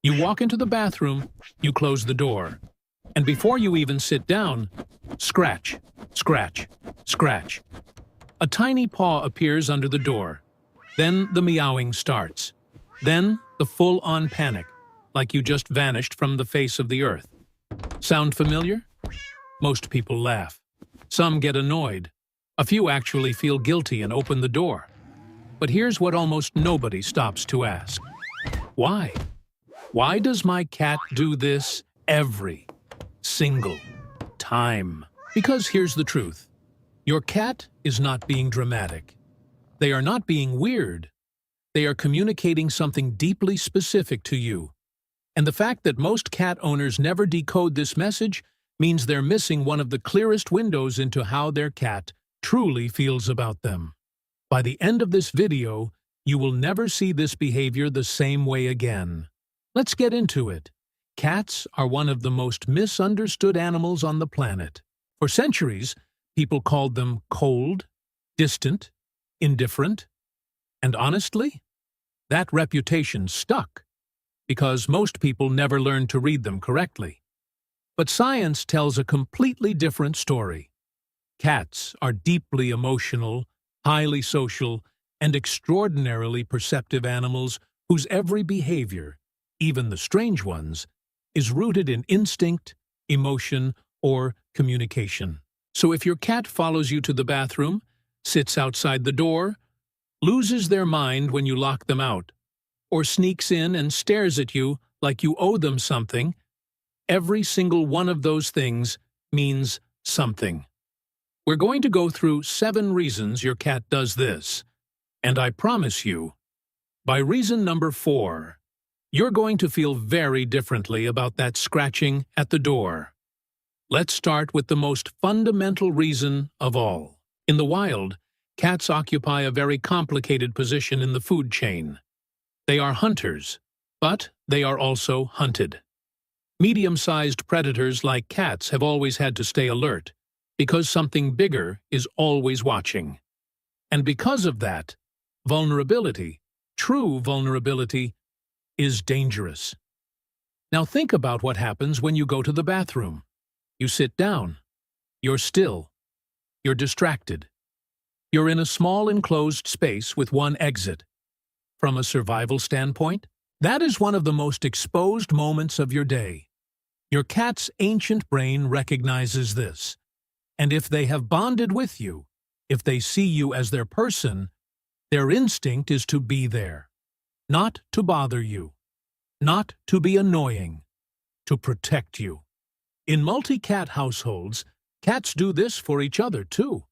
You walk into the bathroom, you close the door, and before you even sit down, scratch, scratch, scratch. A tiny paw appears under the door. Then the meowing starts. Then the full-on panic, like you just vanished from the face of the earth. Sound familiar? Most people laugh. Some get annoyed. A few actually feel guilty and open the door. But here's what almost nobody stops to ask. Why? Why does my cat do this every single time? Because here's the truth. Your cat is not being dramatic. They are not being weird. They are communicating something deeply specific to you. And the fact that most cat owners never decode this message means they're missing one of the clearest windows into how their cat truly feels about them. By the end of this video, you will never see this behavior the same way again. Let's get into it. Cats are one of the most misunderstood animals on the planet. For centuries, people called them cold, distant, indifferent, and honestly, that reputation stuck, because most people never learned to read them correctly. But science tells a completely different story. Cats are deeply emotional, highly social, and extraordinarily perceptive animals whose every behavior, even the strange ones, is rooted in instinct, emotion, or communication. So if your cat follows you to the bathroom, sits outside the door, loses their mind when you lock them out, or sneaks in and stares at you like you owe them something, every single one of those things means something. We're going to go through 7 reasons your cat does this, and I promise you, by reason number 4, you're going to feel very differently about that scratching at the door. Let's start with the most fundamental reason of all. In the wild, cats occupy a very complicated position in the food chain. They are hunters, but they are also hunted. Medium-sized predators like cats have always had to stay alert, because something bigger is always watching. And because of that, vulnerability, true vulnerability, is dangerous. Now think about what happens when you go to the bathroom. You sit down. You're still. You're distracted. You're in a small enclosed space with one exit. From a survival standpoint, that is one of the most exposed moments of your day. Your cat's ancient brain recognizes this. And if they have bonded with you, if they see you as their person, their instinct is to be there. Not to bother you. Not to be annoying. To protect you. In multi-cat households, cats do this for each other too.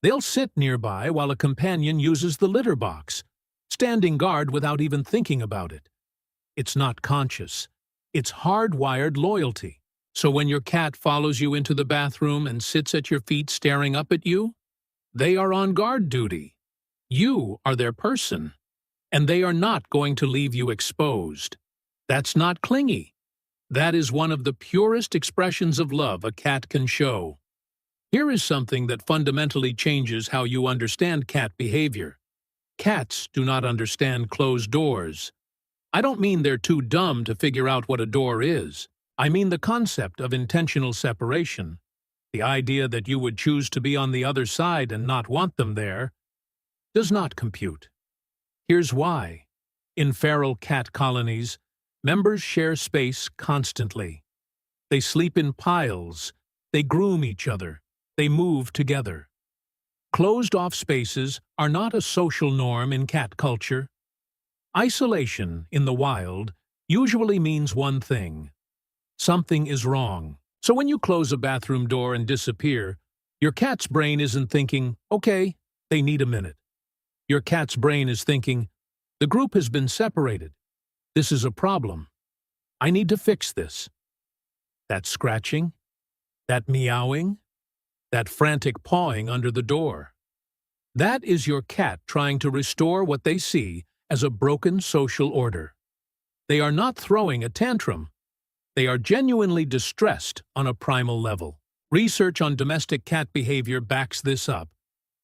They'll sit nearby while a companion uses the litter box, standing guard without even thinking about it. It's not conscious. It's hardwired loyalty. So when your cat follows you into the bathroom and sits at your feet staring up at you, they are on guard duty. You are their person, and they are not going to leave you exposed. That's not clingy. That is one of the purest expressions of love a cat can show. Here is something that fundamentally changes how you understand cat behavior. Cats do not understand closed doors. I don't mean they're too dumb to figure out what a door is. I mean the concept of intentional separation. The idea that you would choose to be on the other side and not want them there does not compute. Here's why. In feral cat colonies, members share space constantly. They sleep in piles. They groom each other. They move together. Closed-off spaces are not a social norm in cat culture. Isolation in the wild usually means one thing. Something is wrong. So when you close a bathroom door and disappear, your cat's brain isn't thinking, okay, they need a minute. Your cat's brain is thinking, the group has been separated. This is a problem. I need to fix this. That scratching, that meowing, that frantic pawing under the door. That is your cat trying to restore what they see as a broken social order. They are not throwing a tantrum. They are genuinely distressed on a primal level. Research on domestic cat behavior backs this up.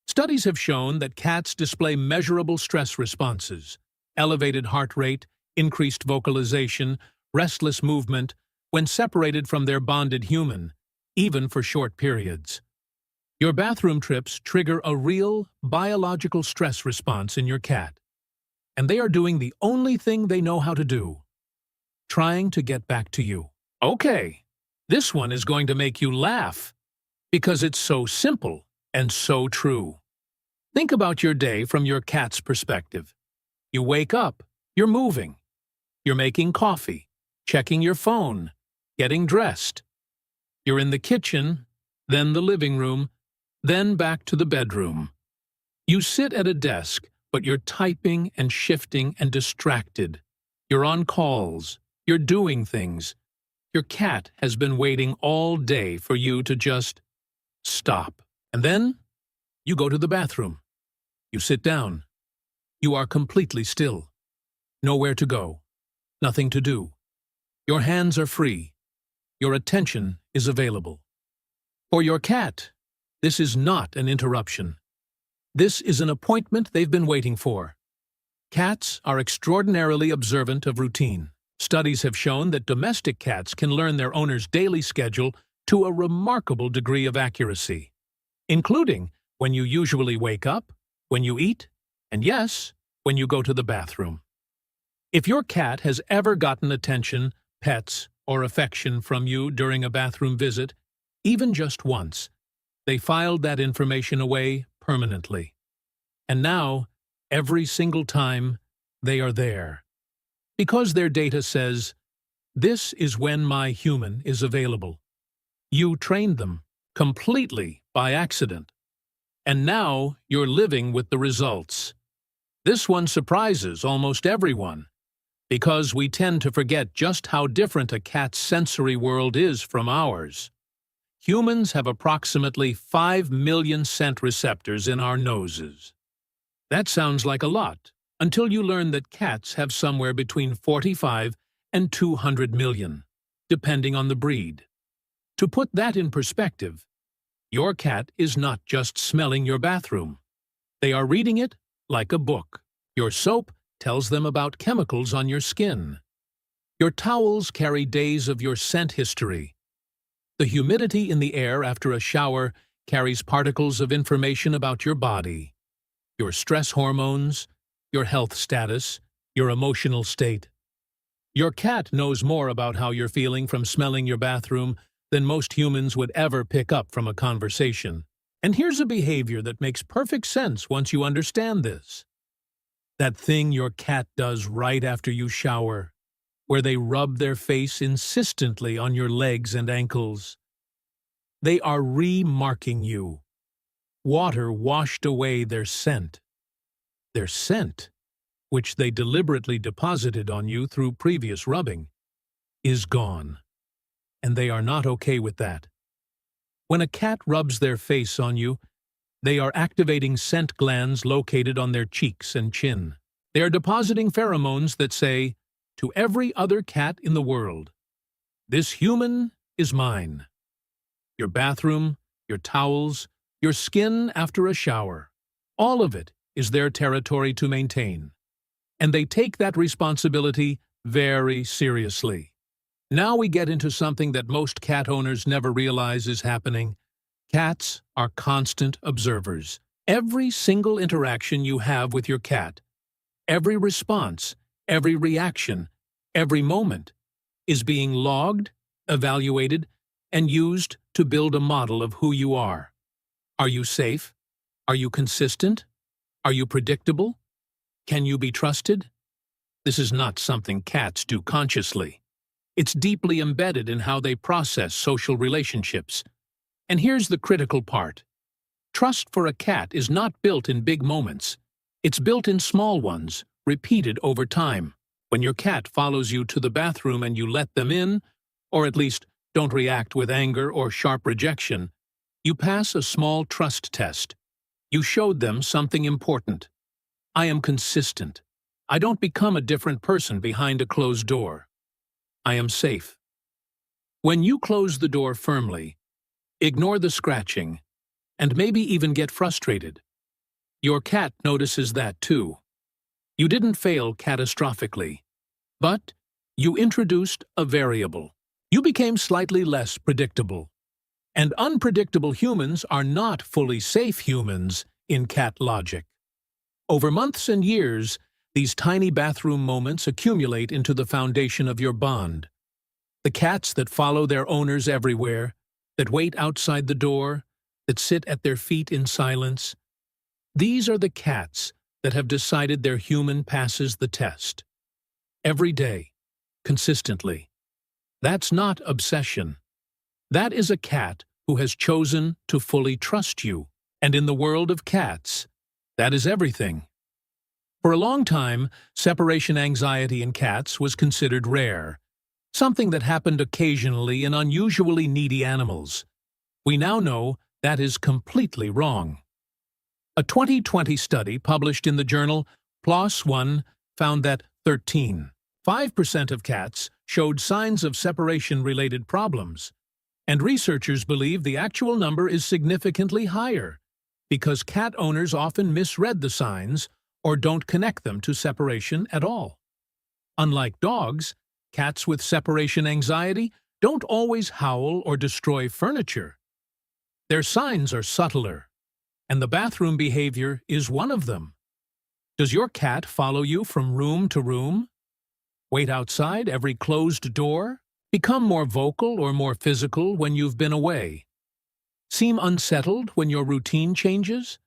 Studies have shown that cats display measurable stress responses, elevated heart rate, increased vocalization, restless movement when separated from their bonded human, even for short periods. Your bathroom trips trigger a real biological stress response in your cat, and they are doing the only thing they know how to do, trying to get back to you. Okay, this one is going to make you laugh because it's so simple and so true. Think about your day from your cat's perspective. You wake up, you're moving, you're making coffee, checking your phone, getting dressed. You're in the kitchen, then the living room, then back to the bedroom. You sit at a desk, but you're typing and shifting and distracted. You're on calls, you're doing things. Your cat has been waiting all day for you to just stop. And then you go to the bathroom. You sit down. You are completely still. Nowhere to go. Nothing to do. Your hands are free. Your attention is available. For your cat, this is not an interruption. This is an appointment they've been waiting for. Cats are extraordinarily observant of routine. Studies have shown that domestic cats can learn their owner's daily schedule to a remarkable degree of accuracy, including when you usually wake up, when you eat, and yes, when you go to the bathroom. If your cat has ever gotten attention, pets, or affection from you during a bathroom visit, even just once, they filed that information away permanently. And now, every single time, they are there. Because their data says, this is when my human is available. You trained them, completely by accident. And now you're living with the results. This one surprises almost everyone, because we tend to forget just how different a cat's sensory world is from ours. Humans have approximately 5 million scent receptors in our noses. That sounds like a lot, until you learn that cats have somewhere between 45 and 200 million, depending on the breed. To put that in perspective, your cat is not just smelling your bathroom. They are reading it like a book. Your soap tells them about chemicals on your skin. Your towels carry days of your scent history. The humidity in the air after a shower carries particles of information about your body, your stress hormones, your health status, your emotional state. Your cat knows more about how you're feeling from smelling your bathroom than most humans would ever pick up from a conversation. And here's a behavior that makes perfect sense once you understand this. That thing your cat does right after you shower, where they rub their face insistently on your legs and ankles. They are remarking you. Water washed away their scent. Their scent, which they deliberately deposited on you through previous rubbing, is gone. And they are not okay with that. When a cat rubs their face on you, they are activating scent glands located on their cheeks and chin. They are depositing pheromones that say, to every other cat in the world, this human is mine. Your bathroom, your towels, your skin after a shower, all of it is their territory to maintain. And they take that responsibility very seriously. Now we get into something that most cat owners never realize is happening. Cats are constant observers. Every single interaction you have with your cat, every response, every reaction, every moment, is being logged, evaluated, and used to build a model of who you are. Are you safe? Are you consistent? Are you predictable? Can you be trusted? This is not something cats do consciously. It's deeply embedded in how they process social relationships. And here's the critical part. Trust for a cat is not built in big moments. It's built in small ones, repeated over time. When your cat follows you to the bathroom and you let them in, or at least don't react with anger or sharp rejection, you pass a small trust test. You showed them something important. I am consistent. I don't become a different person behind a closed door. I am safe. When you close the door firmly, ignore the scratching, and maybe even get frustrated, your cat notices that too. You didn't fail catastrophically. But you introduced a variable. You became slightly less predictable. And unpredictable humans are not fully safe humans in cat logic. Over months and years, these tiny bathroom moments accumulate into the foundation of your bond. The cats that follow their owners everywhere, that wait outside the door, that sit at their feet in silence. These are the cats that have decided their human passes the test. Every day, consistently. That's not obsession. That is a cat who has chosen to fully trust you. And in the world of cats, that is everything. For a long time, separation anxiety in cats was considered rare, something that happened occasionally in unusually needy animals. We now know that is completely wrong. A 2020 study published in the journal PLOS One found that 13.5% of cats showed signs of separation-related problems, and researchers believe the actual number is significantly higher because cat owners often misread the signs or don't connect them to separation at all. Unlike dogs, cats with separation anxiety don't always howl or destroy furniture. Their signs are subtler, and the bathroom behavior is one of them. Does your cat follow you from room to room? Wait outside every closed door? Become more vocal or more physical when you've been away? Seem unsettled when your routine changes?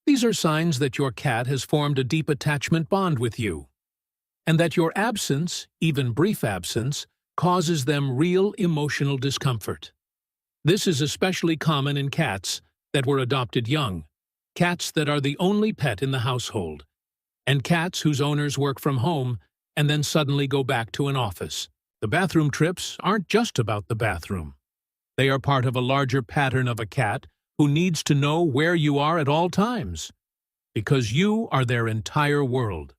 These are signs that your cat has formed a deep attachment bond with you, and that your absence, even brief absence, causes them real emotional discomfort. This is especially common in cats that were adopted young, cats that are the only pet in the household, and cats whose owners work from home and then suddenly go back to an office. The bathroom trips aren't just about the bathroom. They are part of a larger pattern of a cat who needs to know where you are at all times, because you are their entire world.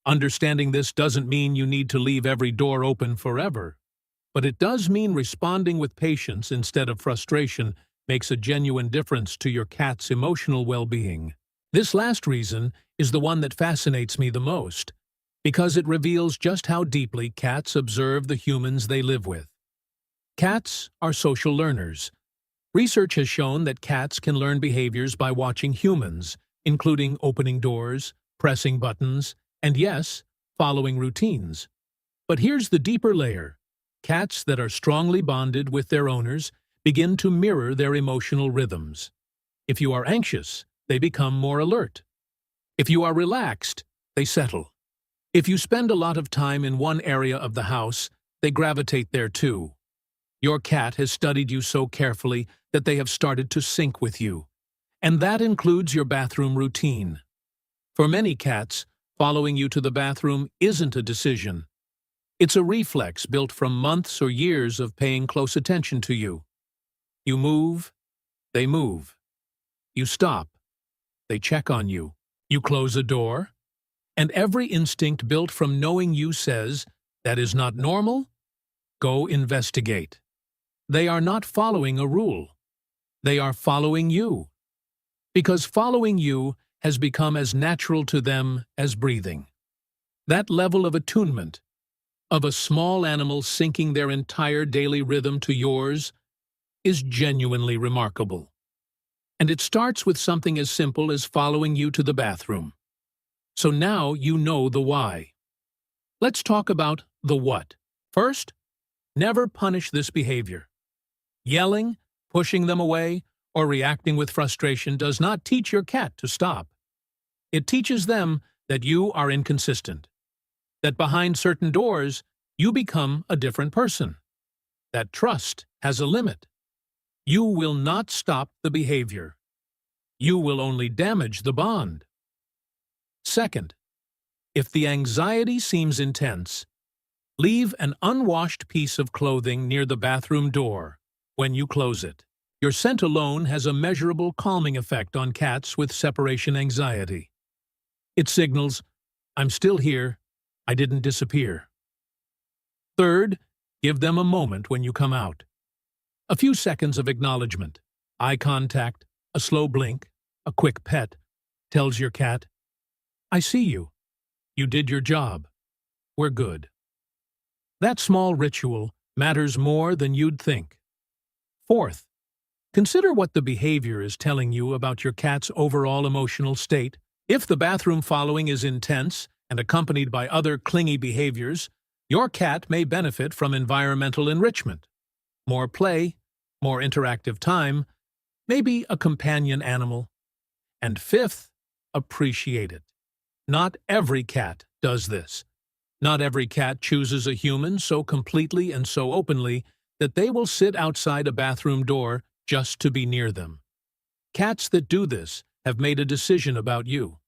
Understanding this doesn't mean you need to leave every door open forever, but it does mean responding with patience instead of frustration makes a genuine difference to your cat's emotional well-being. This last reason is the one that fascinates me the most, because it reveals just how deeply cats observe the humans they live with. Cats are social learners. Research has shown that cats can learn behaviors by watching humans, including opening doors, pressing buttons, and yes, following routines. But here's the deeper layer. Cats that are strongly bonded with their owners begin to mirror their emotional rhythms. If you are anxious, they become more alert. If you are relaxed, they settle. If you spend a lot of time in one area of the house, they gravitate there too. Your cat has studied you so carefully that they have started to sync with you. And that includes your bathroom routine. For many cats, following you to the bathroom isn't a decision. It's a reflex built from months or years of paying close attention to you. You move, they move. You stop, they check on you. You close a door, and every instinct built from knowing you says, "That is not normal. Go investigate." They are not following a rule. They are following you. Because following you has become as natural to them as breathing. That level of attunement, of a small animal syncing their entire daily rhythm to yours, is genuinely remarkable. And it starts with something as simple as following you to the bathroom. So now you know the why. Let's talk about the what. First, never punish this behavior. Yelling, pushing them away, or reacting with frustration does not teach your cat to stop. It teaches them that you are inconsistent, that behind certain doors, you become a different person, that trust has a limit. You will not stop the behavior. You will only damage the bond. Second, if the anxiety seems intense, leave an unwashed piece of clothing near the bathroom door when you close it. Your scent alone has a measurable calming effect on cats with separation anxiety. It signals, "I'm still here, I didn't disappear." Third, give them a moment when you come out. A few seconds of acknowledgement, eye contact, a slow blink, a quick pet, tells your cat, "I see you. You did your job." we're good. That small ritual matters more than you'd think. Fourth, consider what the behavior is telling you about your cat's overall emotional state. If the bathroom following is intense and accompanied by other clingy behaviors, your cat may benefit from environmental enrichment. More play, more interactive time, maybe a companion animal. And fifth, appreciate it. Not every cat does this. Not every cat chooses a human so completely and so openly that they will sit outside a bathroom door just to be near them. Cats that do this have made a decision about you.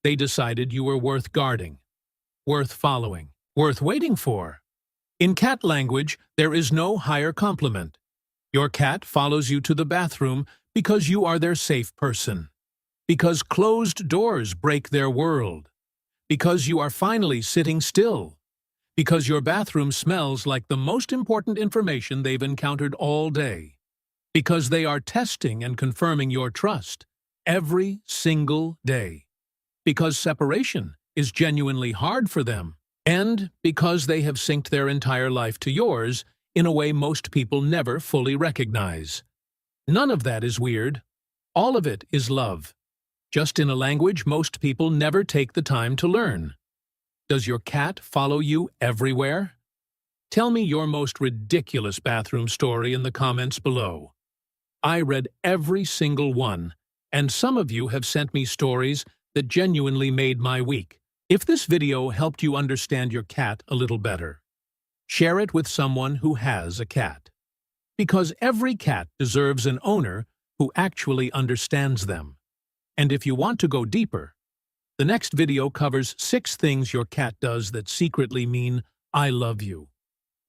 They decided you were worth guarding, worth following, worth waiting for. In cat language, there is no higher compliment. Your cat follows you to the bathroom because you are their safe person. Because closed doors break their world. Because you are finally sitting still. Because your bathroom smells like the most important information they've encountered all day. Because they are testing and confirming your trust every single day. Because separation is genuinely hard for them. And because they have synced their entire life to yours in a way most people never fully recognize. None of that is weird. All of it is love. Just in a language most people never take the time to learn. Does your cat follow you everywhere? Tell me your most ridiculous bathroom story in the comments below. I read every single one, and some of you have sent me stories that genuinely made my week. If this video helped you understand your cat a little better, share it with someone who has a cat. Because every cat deserves an owner who actually understands them. And if you want to go deeper, the next video covers 6 things your cat does that secretly mean, I love you.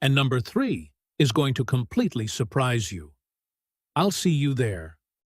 And number 3 is going to completely surprise you. I'll see you there.